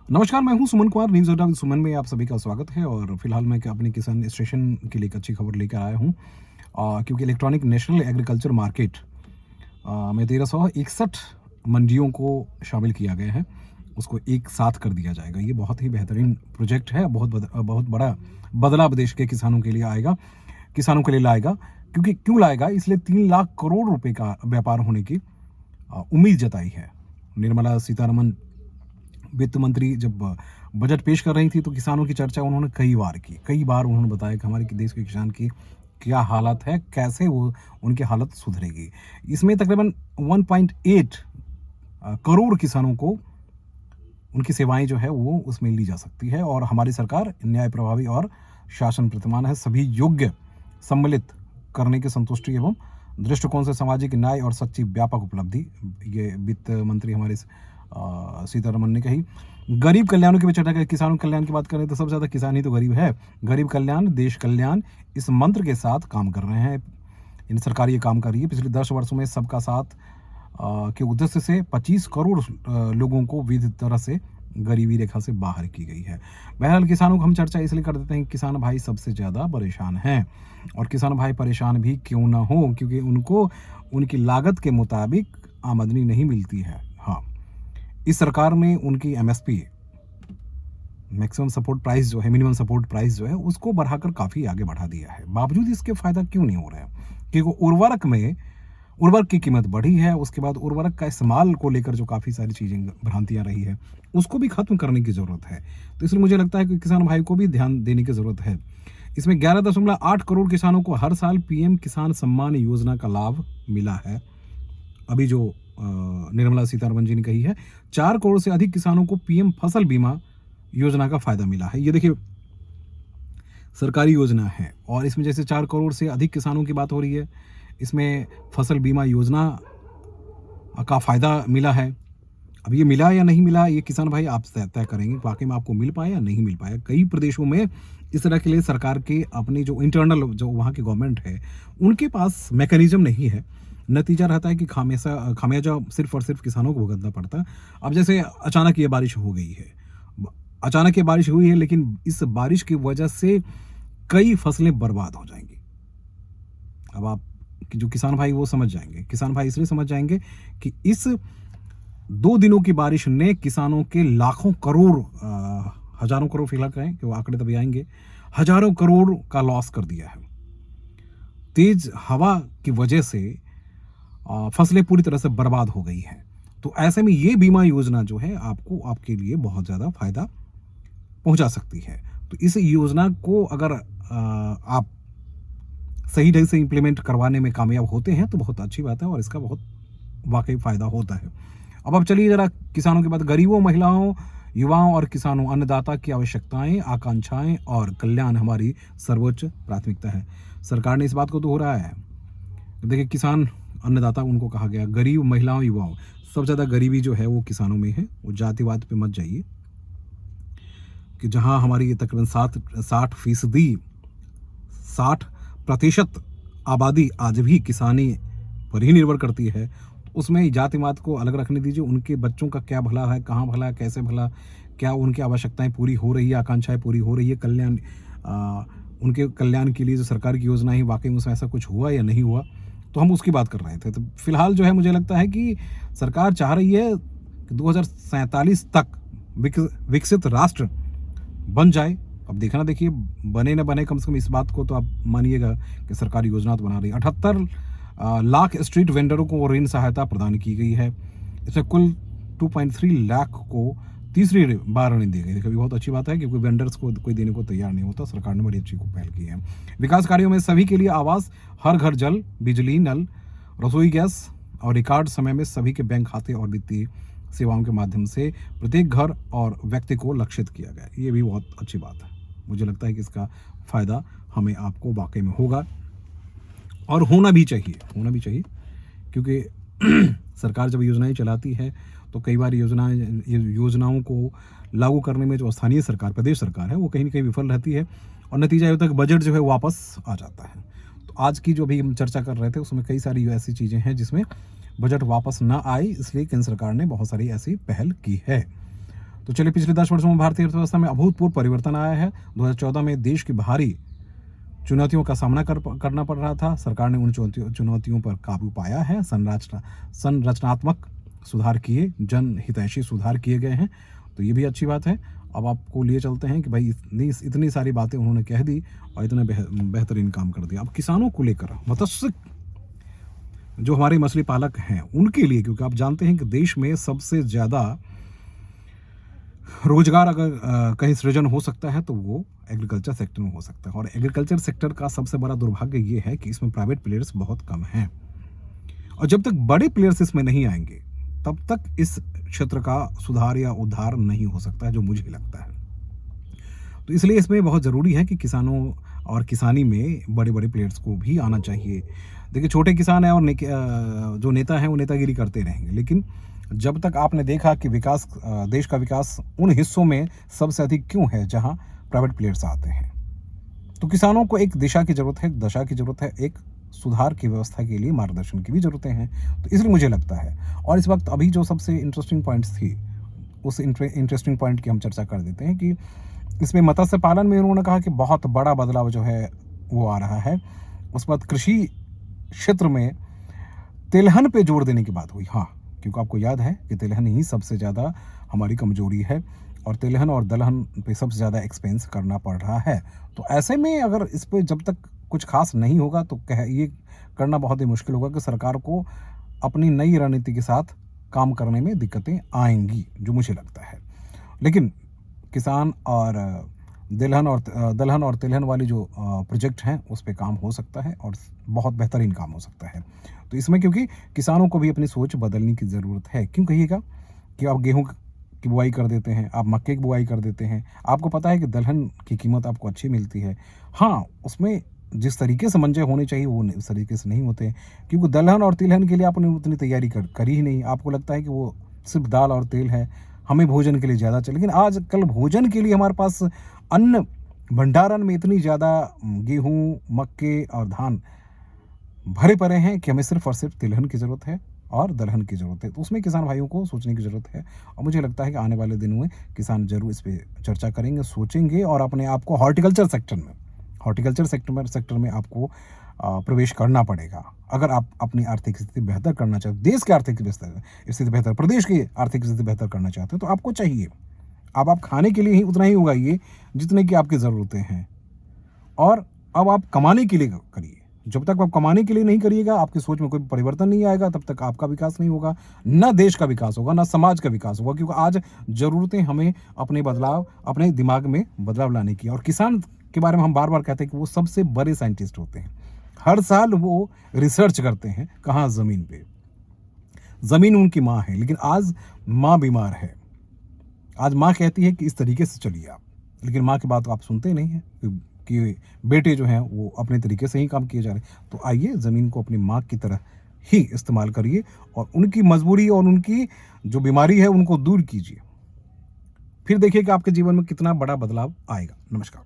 नमस्कार, मैं हूं सुमन कुमार। न्यूज़ अड्डा विद सुमन में आप सभी का स्वागत है। और फिलहाल मैं अपने किसान स्टेशन के लिए एक अच्छी खबर लेकर आया हूं, क्योंकि इलेक्ट्रॉनिक नेशनल एग्रीकल्चर मार्केट में 1361 मंडियों को शामिल किया गया है। उसको एक साथ कर दिया जाएगा। ये बहुत ही बेहतरीन प्रोजेक्ट है। बहुत बड़ा बदलाव देश के किसानों के लिए आएगा, किसानों के लिए लाएगा। क्योंकि क्यों लाएगा, इसलिए 3 लाख करोड़ रुपए का व्यापार होने की उम्मीद जताई है। निर्मला सीतारमन वित्त मंत्री जब बजट पेश कर रही थी, तो किसानों की चर्चा उन्होंने कई बार की। कई बार उन्होंने बताया कि हमारे देश के किसान की क्या हालत है, कैसे वो उनकी हालत सुधरेगी। इसमें तकरीबन 1.8 करोड़ किसानों को उनकी सेवाएं जो है वो उसमें ली जा सकती है। और हमारी सरकार न्याय प्रभावी और शासन प्रतिमान है। सभी योग्य सम्मिलित करने की संतुष्टि एवं दृष्टिकोण से सामाजिक न्याय और सच्ची व्यापक उपलब्धि, ये वित्त मंत्री हमारे सीतारमन ने कही। गरीब कल्याण की भी चर्चा करें। किसानों कल्याण की बात करें तो सबसे ज्यादा किसान ही तो गरीब है। गरीब कल्याण देश कल्याण, इस मंत्र के साथ काम कर रहे हैं। इन सरकार ये काम कर रही है। पिछले 10 वर्षों में सबका साथ के उद्देश्य से 25 करोड़ लोगों को विविध तरह से गरीबी रेखा से बाहर की गई है। बहरहाल किसानों को हम चर्चा इसलिए कर देते हैं कि किसान भाई सबसे ज़्यादा परेशान हैं। और किसान भाई परेशान भी क्यों ना हो, क्योंकि उनको उनकी लागत के मुताबिक आमदनी नहीं मिलती है। हाँ, इस सरकार ने उनकी एमएसपी, मैक्सिमम सपोर्ट प्राइस जो है, मिनिमम सपोर्ट प्राइस जो है, उसको बढ़ाकर काफ़ी आगे बढ़ा दिया है। बावजूद इसके फ़ायदा क्यों नहीं हो रहा है? क्योंकि उर्वरक की कीमत बढ़ी है। उसके बाद उर्वरक का इस्तेमाल को लेकर जो काफ़ी सारी चीज़ें भ्रांतियाँ रही है, उसको भी ख़त्म करने की ज़रूरत है। तो इसलिए मुझे लगता है कि किसान भाई को भी ध्यान देने की ज़रूरत है। इसमें 11.8 करोड़ किसानों को हर साल पीएम किसान सम्मान योजना का लाभ मिला है। अभी जो निर्मला सीतारमन जी ने कही है, 4 करोड़ से अधिक किसानों को पीएम फसल बीमा योजना का फ़ायदा मिला है। ये देखिए, सरकारी योजना है और इसमें जैसे 4 करोड़ से अधिक किसानों की बात हो रही है, इसमें फसल बीमा योजना का फ़ायदा मिला है। अब ये मिला या नहीं मिला, ये किसान भाई आप तय करेंगे वाकई में आपको मिल पाया या नहीं मिल पाया। कई प्रदेशों में इस तरह के लिए सरकार के अपनी जो इंटरनल जो वहाँ की गवर्नमेंट है, उनके पास मैकेनिज्म नहीं है। नतीजा रहता है कि खामियाजा सिर्फ और सिर्फ किसानों को भुगतना पड़ता है। अब जैसे अचानक ये बारिश हो गई है, अचानक ये बारिश हुई है, लेकिन इस बारिश की वजह से कई फसलें बर्बाद हो जाएंगी। अब आप कि जो किसान भाई वो समझ जाएंगे। किसान भाई इसलिए समझ जाएंगे कि इस 2 दिनों की बारिश ने किसानों के लाखों करोड़, हजारों करोड़ फिलहाल कहें कि वो आंकड़े तभी आएंगे, हजारों करोड़ का लॉस कर दिया है। तेज हवा की वजह से फसलें पूरी तरह से बर्बाद हो गई हैं। तो ऐसे में ये बीमा योजना जो है आपको, आपके लिए बहुत ज़्यादा फायदा पहुंचा सकती है। तो इस योजना को अगर आप सही ढंग से इम्प्लीमेंट करवाने में कामयाब होते हैं तो बहुत अच्छी बात है और इसका बहुत वाकई फ़ायदा होता है। अब चलिए ज़रा किसानों की बात। गरीबों, महिलाओं, युवाओं और किसानों, अन्नदाता की आवश्यकताएं, आकांक्षाएं और कल्याण हमारी सर्वोच्च प्राथमिकता है। सरकार ने इस बात को दोहराया है। देखिए, किसान अन्नदाता उनको कहा गया। गरीब, महिलाओं, युवाओं, सबसे ज़्यादा गरीबी जो है वो किसानों में है। वो जातिवाद पे मत जाइए कि जहाँ हमारी तकरीबन 60% आबादी आज भी किसानी पर ही निर्भर करती है। उसमें जातिवाद को अलग रखने दीजिए। उनके बच्चों का क्या भला है, कहाँ भला है, कैसे भला, क्या उनकी आवश्यकताएं पूरी हो रही है, आकांक्षाएं पूरी हो रही है, कल्याण उनके कल्याण के लिए जो सरकार की योजना है वाकई में उसमें ऐसा कुछ हुआ या नहीं हुआ, तो हम उसकी बात कर रहे थे। तो फिलहाल जो है मुझे लगता है कि सरकार चाह रही है कि 2047 तक विकसित राष्ट्र बन जाए। अब देखना, देखिए बने न बने, कम से कम इस बात को तो आप मानिएगा कि सरकारी योजना तो बना रही है। 78 लाख स्ट्रीट वेंडरों को ऋण सहायता प्रदान की गई है। इसमें कुल 2.3 लाख को तीसरी बार ऋण दी गई। देखिए, बहुत अच्छी बात है क्योंकि वेंडर्स को कोई देने को तैयार नहीं होता। सरकार ने बड़ी अच्छी को पहल की है। विकास कार्यों में सभी के लिए आवास, हर घर जल, बिजली, नल, रसोई गैस और रिकॉर्ड समय में सभी के बैंक खाते और वित्तीय सेवाओं के माध्यम से प्रत्येक घर और व्यक्ति को लक्षित किया गया। ये भी बहुत अच्छी बात है। मुझे लगता है कि इसका फ़ायदा हमें आपको वाकई में होगा और होना भी चाहिए क्योंकि सरकार जब योजनाएं चलाती है तो कई बार योजनाओं को लागू करने में जो स्थानीय सरकार, प्रदेश सरकार है, वो कहीं ना कहीं विफल रहती है और नतीजा ये होता है कि बजट जो है वापस आ जाता है। तो आज की जो भी हम चर्चा कर रहे थे उसमें कई सारी ऐसी चीज़ें हैं जिसमें बजट वापस ना आए, इसलिए केंद्र सरकार ने बहुत सारी ऐसी पहल की है। तो चलिए, पिछले 10 वर्षों में भारतीय अर्थव्यवस्था में अभूतपूर्व परिवर्तन आया है। 2014 में देश की भारी चुनौतियों का सामना करना पड़ रहा था। सरकार ने उन चुनौतियों पर काबू पाया है, संरचनात्मक सुधार किए, जनहितैषी सुधार किए गए हैं, तो ये भी अच्छी बात है। अब आपको लिए चलते हैं कि भाई इतनी सारी बातें उन्होंने कह दी और इतने बेहतरीन काम कर दिया। अब किसानों को लेकर, मत्स्य जो हमारे मछली पालक हैं उनके लिए, क्योंकि आप जानते हैं कि देश में सबसे ज़्यादा रोजगार अगर कहीं सृजन हो सकता है तो वो एग्रीकल्चर सेक्टर में हो सकता है। और एग्रीकल्चर सेक्टर का सबसे बड़ा दुर्भाग्य ये है कि इसमें प्राइवेट प्लेयर्स बहुत कम हैं, और जब तक बड़े प्लेयर्स इसमें नहीं आएंगे तब तक इस क्षेत्र का सुधार या उद्धार नहीं हो सकता है, जो मुझे लगता है। तो इसलिए इसमें बहुत ज़रूरी है कि किसानों और किसानी में बड़े बड़े प्लेयर्स को भी आना चाहिए। देखिए, छोटे किसान हैं और जो नेता हैं वो नेतागिरी करते रहेंगे, लेकिन जब तक आपने देखा कि विकास, देश का विकास उन हिस्सों में सबसे अधिक क्यों है जहां प्राइवेट प्लेयर्स आते हैं, तो किसानों को एक दिशा की ज़रूरत है, एक दशा की ज़रूरत है, एक सुधार की व्यवस्था के लिए मार्गदर्शन की भी ज़रूरतें हैं। तो इसलिए मुझे लगता है, और इस वक्त अभी जो सबसे इंटरेस्टिंग पॉइंट्स थी, उस इंटरेस्टिंग पॉइंट की हम चर्चा कर देते हैं कि इसमें मत्स्य पालन में उन्होंने कहा कि बहुत बड़ा बदलाव जो है वो आ रहा है। उस बाद कृषि क्षेत्र में तिलहन पे जोर देने की बात हुई। हाँ, क्योंकि आपको याद है कि तिलहन ही सबसे ज़्यादा हमारी कमजोरी है, और तिलहन और दलहन पे सबसे ज़्यादा एक्सपेंस करना पड़ रहा है। तो ऐसे में अगर इस पे जब तक कुछ खास नहीं होगा तो ये करना बहुत ही मुश्किल होगा कि सरकार को अपनी नई रणनीति के साथ काम करने में दिक्कतें आएंगी, जो मुझे लगता है। लेकिन किसान और दलहन और तिलहन वाली जो प्रोजेक्ट हैं उस पे काम हो सकता है, और बहुत बेहतरीन काम हो सकता है। तो इसमें क्योंकि किसानों को भी अपनी सोच बदलने की ज़रूरत है। क्यों कहिएगा कि आप गेहूं की बुआई कर देते हैं, आप मक्के की बुआई कर देते हैं, आपको पता है कि दलहन की कीमत आपको अच्छी मिलती है। हाँ, उसमें जिस तरीके से मंजे होने चाहिए वो उस तरीके से नहीं होते, क्योंकि दलहन और तिलहन के लिए आपने उतनी तैयारी करी ही नहीं। आपको लगता है कि वो सिर्फ दाल और तेल है, हमें भोजन के लिए ज़्यादा चाहिए। लेकिन आजकल भोजन के लिए हमारे पास अन्न भंडारण में इतनी ज़्यादा गेहूँ, मक्के और धान भरे पड़े हैं कि हमें सिर्फ और सिर्फ तिलहन की ज़रूरत है और दलहन की ज़रूरत है। तो उसमें किसान भाइयों को सोचने की ज़रूरत है, और मुझे लगता है कि आने वाले दिनों में किसान ज़रूर इस पे चर्चा करेंगे, सोचेंगे, और अपने आप को हॉर्टिकल्चर सेक्टर में आपको प्रवेश करना पड़ेगा। अगर आप अपनी आर्थिक स्थिति बेहतर करना चाहते, देश की आर्थिक स्थिति बेहतर, प्रदेश की आर्थिक स्थिति बेहतर करना चाहते हैं, तो आपको चाहिए आप खाने के लिए ही उतना ही उगाइए जितने की आपकी ज़रूरतें हैं, और अब आप कमाने के लिए करिए। जब तक आप कमाने के लिए नहीं करिएगा, आपकी सोच में कोई परिवर्तन नहीं आएगा, तब तक आपका विकास नहीं होगा, ना देश का विकास होगा, ना समाज का विकास होगा। क्योंकि आज ज़रूरतें हमें अपने दिमाग में बदलाव लाने की। और किसान के बारे में हम बार बार कहते हैं कि वो सबसे बड़े साइंटिस्ट होते हैं। हर साल वो रिसर्च करते हैं, कहाँ, ज़मीन पे। ज़मीन उनकी माँ है, लेकिन आज माँ बीमार है। आज माँ कहती है कि इस तरीके से चलिए आप, लेकिन माँ की बात आप सुनते नहीं हैं कि बेटे जो हैं वो अपने तरीके से ही काम किए जा रहे हैं। तो आइए, ज़मीन को अपनी माँ की तरह ही इस्तेमाल करिए, और उनकी मजबूरी और उनकी जो बीमारी है उनको दूर कीजिए। फिर देखिए कि आपके जीवन में कितना बड़ा बदलाव आएगा। नमस्कार।